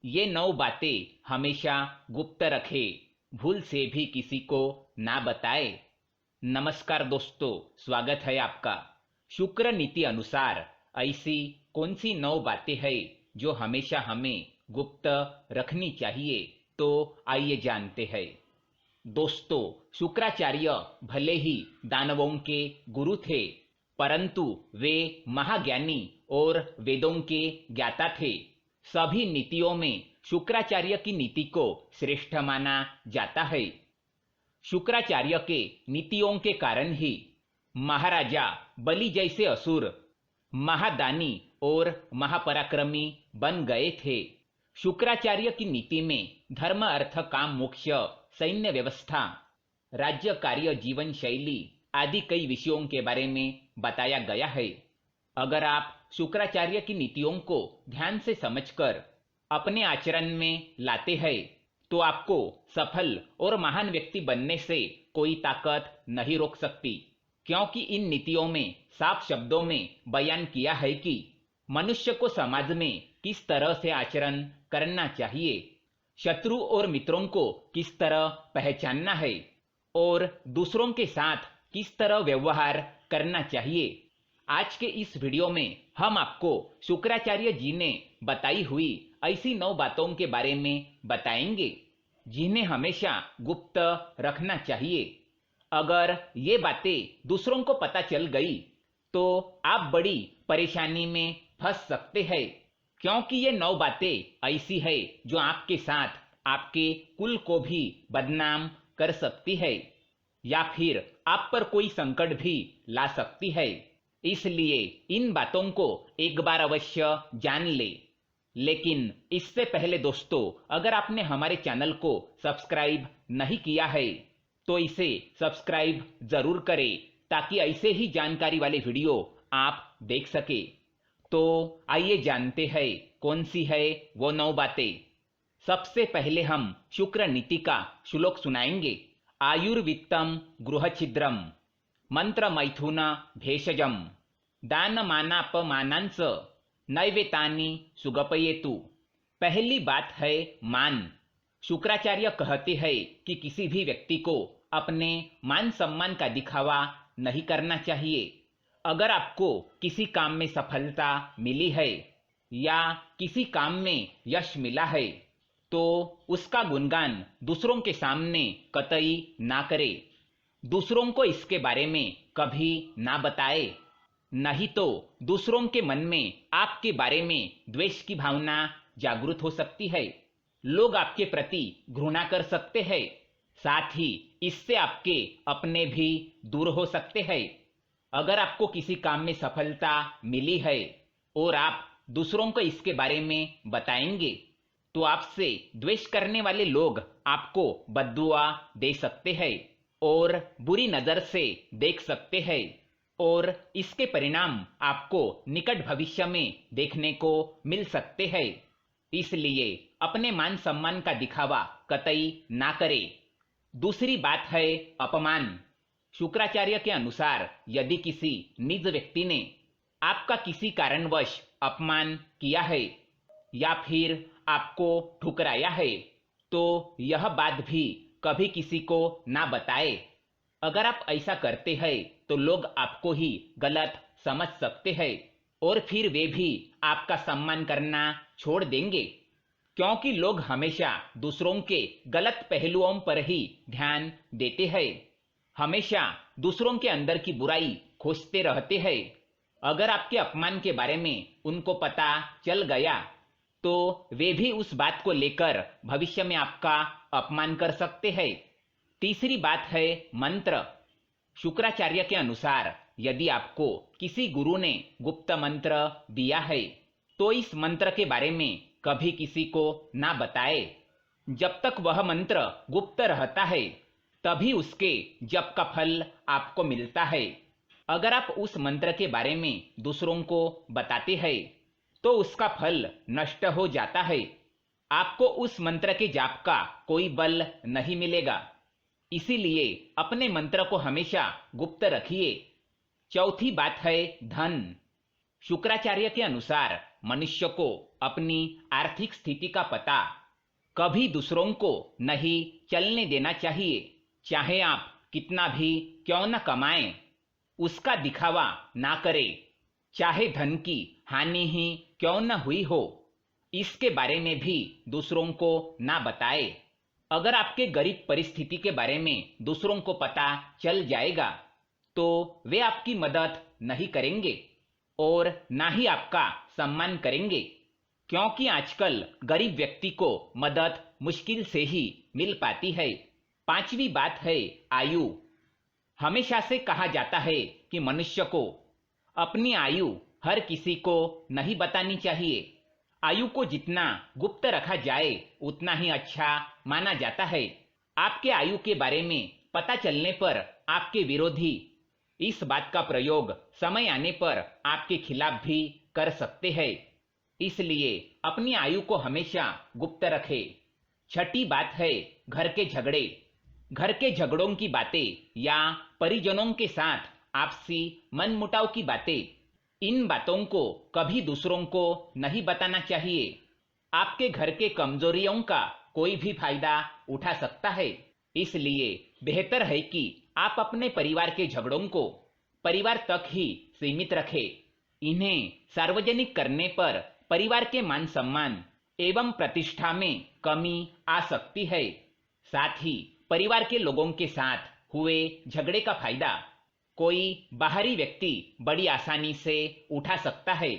ये 9 बातें हमेशा गुप्त रखे, भूल से भी किसी को ना बताए। नमस्कार दोस्तों, स्वागत है आपका। शुक्र नीति अनुसार ऐसी कौन सी 9 बातें हैं जो हमेशा हमें गुप्त रखनी चाहिए, तो आइए जानते हैं। दोस्तों, शुक्राचार्य भले ही दानवों के गुरु थे, परंतु वे महाज्ञानी और वेदों के ज्ञाता थे। सभी नीतियों में शुक्राचार्य की नीति को श्रेष्ठ माना जाता है। शुक्राचार्य के नीतियों के कारण ही महाराजा बलि जैसे असुर महादानी और महापराक्रमी बन गए थे। शुक्राचार्य की नीति में धर्म, अर्थ, काम, मोक्ष, सैन्य व्यवस्था, राज्य कार्य, जीवन शैली आदि कई विषयों के बारे में बताया गया है। अगर आप शुक्राचार्य की नीतियों को ध्यान से समझकर अपने आचरण में लाते हैं, तो आपको सफल और महान व्यक्ति बनने से कोई ताकत नहीं रोक सकती, क्योंकि इन नीतियों में साफ शब्दों में बयान किया है कि मनुष्य को समाज में किस तरह से आचरण करना चाहिए, शत्रु और मित्रों को किस तरह पहचानना है और दूसरों के साथ किस तरह व्यवहार करना चाहिए। आज के इस वीडियो में हम आपको शुक्राचार्य जी ने बताई हुई ऐसी 9 बातों के बारे में बताएंगे, जिन्हें हमेशा गुप्त रखना चाहिए। अगर ये बातें दूसरों को पता चल गई तो आप बड़ी परेशानी में फंस सकते हैं, क्योंकि ये 9 बातें ऐसी है जो आपके साथ आपके कुल को भी बदनाम कर सकती है या फिर आप पर कोई संकट भी ला सकती है। इसलिए इन बातों को एक बार अवश्य जान ले। लेकिन इससे पहले दोस्तों, अगर आपने हमारे चैनल को सब्सक्राइब नहीं किया है तो इसे सब्सक्राइब जरूर करें, ताकि ऐसे ही जानकारी वाले वीडियो आप देख सके। तो आइए जानते हैं कौन सी है वो 9 बातें। सबसे पहले हम शुक्र नीति का श्लोक सुनाएंगे। आयुर्वित्तम गृहछिद्रम मंत्र मैथुन भेषजम दानमानापमानांस नैवेतानि सुगपयेतु। पहली बात है मान। शुक्राचार्य कहते हैं कि किसी भी व्यक्ति को अपने मान सम्मान का दिखावा नहीं करना चाहिए। अगर आपको किसी काम में सफलता मिली है या किसी काम में यश मिला है, तो उसका गुणगान दूसरों के सामने कतई ना करे। दूसरों को इसके बारे में कभी ना बताए, नहीं तो दूसरों के मन में आपके बारे में द्वेष की भावना जागृत हो सकती है। लोग आपके प्रति घृणा कर सकते हैं, साथ ही इससे आपके अपने भी दूर हो सकते हैं। अगर आपको किसी काम में सफलता मिली है और आप दूसरों को इसके बारे में बताएंगे, तो आपसे द्वेष करने वाले लोग आपको बद्दुआ दे सकते हैं और बुरी नजर से देख सकते हैं, और इसके परिणाम आपको निकट भविष्य में देखने को मिल सकते हैं। इसलिए अपने मान सम्मान का दिखावा कतई ना करें। दूसरी बात है अपमान। शुक्राचार्य के अनुसार यदि किसी निज व्यक्ति ने आपका किसी कारणवश अपमान किया है या फिर आपको ठुकराया है, तो यह बात भी कभी किसी को ना बताए। अगर आप ऐसा करते हैं तो लोग आपको ही गलत समझ सकते हैं और फिर वे भी आपका सम्मान करना छोड़ देंगे, क्योंकि लोग हमेशा दूसरों के गलत पहलुओं पर ही ध्यान देते हैं, हमेशा दूसरों के अंदर की बुराई खोजते रहते हैं। अगर आपके अपमान के बारे में उनको पता चल गया तो वे भी उस बात को लेकर भविष्य में आपका अपमान कर सकते हैं। तीसरी बात है मंत्र। शुक्राचार्य के अनुसार यदि आपको किसी गुरु ने गुप्त मंत्र दिया है, तो इस मंत्र के बारे में कभी किसी को ना बताए। जब तक वह मंत्र गुप्त रहता है, तभी उसके जप का फल आपको मिलता है। अगर आप उस मंत्र के बारे में दूसरों को बताते हैं, तो उसका फल नष्ट हो जाता है। आपको उस मंत्र के जाप का कोई बल नहीं मिलेगा। इसीलिए अपने मंत्र को हमेशा गुप्त रखिए। चौथी बात है धन। शुक्राचार्य के अनुसार मनुष्य को अपनी आर्थिक स्थिति का पता कभी दूसरों को नहीं चलने देना चाहिए। चाहे आप कितना भी क्यों न कमाएं, उसका दिखावा ना करें। चाहे धन की हानि ही क्यों न हुई हो, इसके बारे में भी दूसरों को ना बताएं। अगर आपके गरीब परिस्थिति के बारे में दूसरों को पता चल जाएगा तो वे आपकी मदद नहीं करेंगे और ना ही आपका सम्मान करेंगे, क्योंकि आजकल गरीब व्यक्ति को मदद मुश्किल से ही मिल पाती है। पांचवी बात है आयु। हमेशा से कहा जाता है कि मनुष्य को अपनी आयु हर किसी को नहीं बतानी चाहिए। आयु को जितना गुप्त रखा जाए उतना ही अच्छा माना जाता है। आपके आयु के बारे में पता चलने पर आपके विरोधी इस बात का प्रयोग समय आने पर आपके खिलाफ भी कर सकते हैं। इसलिए अपनी आयु को हमेशा गुप्त रखें। छठी बात है घर के झगड़े। घर के झगड़ों की बातें या परिजनों के साथ आपसी मनमुटाव की बातें, इन बातों को कभी दूसरों को नहीं बताना चाहिए। आपके घर के कमजोरियों का कोई भी फायदा उठा सकता है। इसलिए बेहतर है कि आप अपने परिवार के झगड़ों को परिवार तक ही सीमित रखें। इन्हें सार्वजनिक करने पर परिवार के मान सम्मान एवं प्रतिष्ठा में कमी आ सकती है। साथ ही परिवार के लोगों के साथ हुए झगड़े का फायदा कोई बाहरी व्यक्ति बड़ी आसानी से उठा सकता है।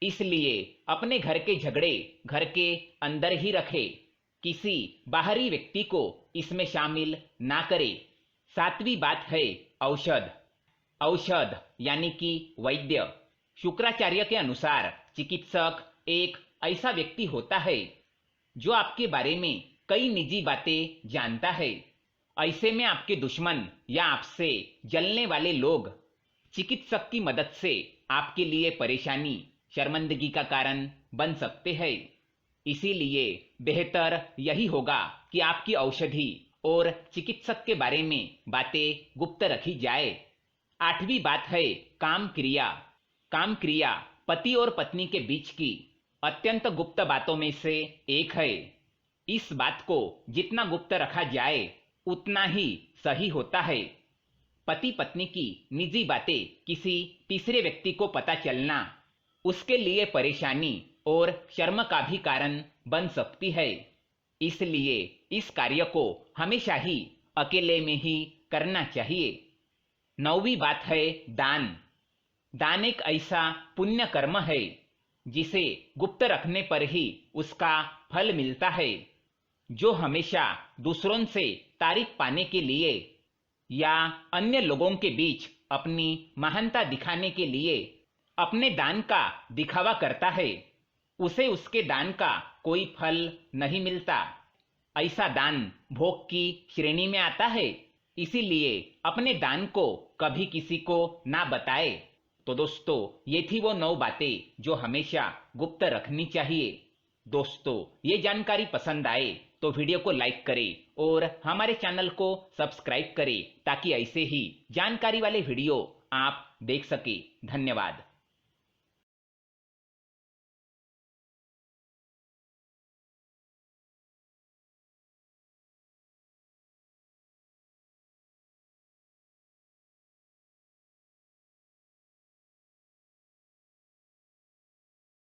इसलिए अपने घर के झगड़े घर के अंदर ही रखें, किसी बाहरी व्यक्ति को इसमें शामिल ना करें। सातवीं बात है औषध। औषध यानी कि वैद्य। शुक्राचार्य के अनुसार चिकित्सक एक ऐसा व्यक्ति होता है जो आपके बारे में कई निजी बातें जानता है। ऐसे में आपके दुश्मन या आपसे जलने वाले लोग चिकित्सक की मदद से आपके लिए परेशानी, शर्मिंदगी का कारण बन सकते हैं। इसीलिए बेहतर यही होगा कि आपकी औषधि और चिकित्सक के बारे में बातें गुप्त रखी जाए। आठवीं बात है काम क्रिया। काम क्रिया पति और पत्नी के बीच की अत्यंत गुप्त बातों में से एक है। इस बात को जितना गुप्त रखा जाए उतना ही सही होता है। पति पत्नी की निजी बातें किसी तीसरे व्यक्ति को पता चलना उसके लिए परेशानी और शर्म का भी कारण बन सकती है। इसलिए इस कार्य को हमेशा ही अकेले में ही करना चाहिए। नौवीं बात है दान। दान एक ऐसा पुण्य कर्म है जिसे गुप्त रखने पर ही उसका फल मिलता है। जो हमेशा दूसरों से तारीफ पाने के लिए या अन्य लोगों के बीच अपनी महानता दिखाने के लिए अपने दान का दिखावा करता है, उसे उसके दान का कोई फल नहीं मिलता। ऐसा दान भोग की श्रेणी में आता है। इसीलिए अपने दान को कभी किसी को ना बताए। तो दोस्तों, ये थी वो 9 बातें जो हमेशा गुप्त रखनी चाहिए। दोस्तों, ये जानकारी पसंद आए तो वीडियो को लाइक करें और हमारे चैनल को सब्सक्राइब करें ताकि ऐसे ही जानकारी वाले वीडियो आप देख सके। धन्यवाद।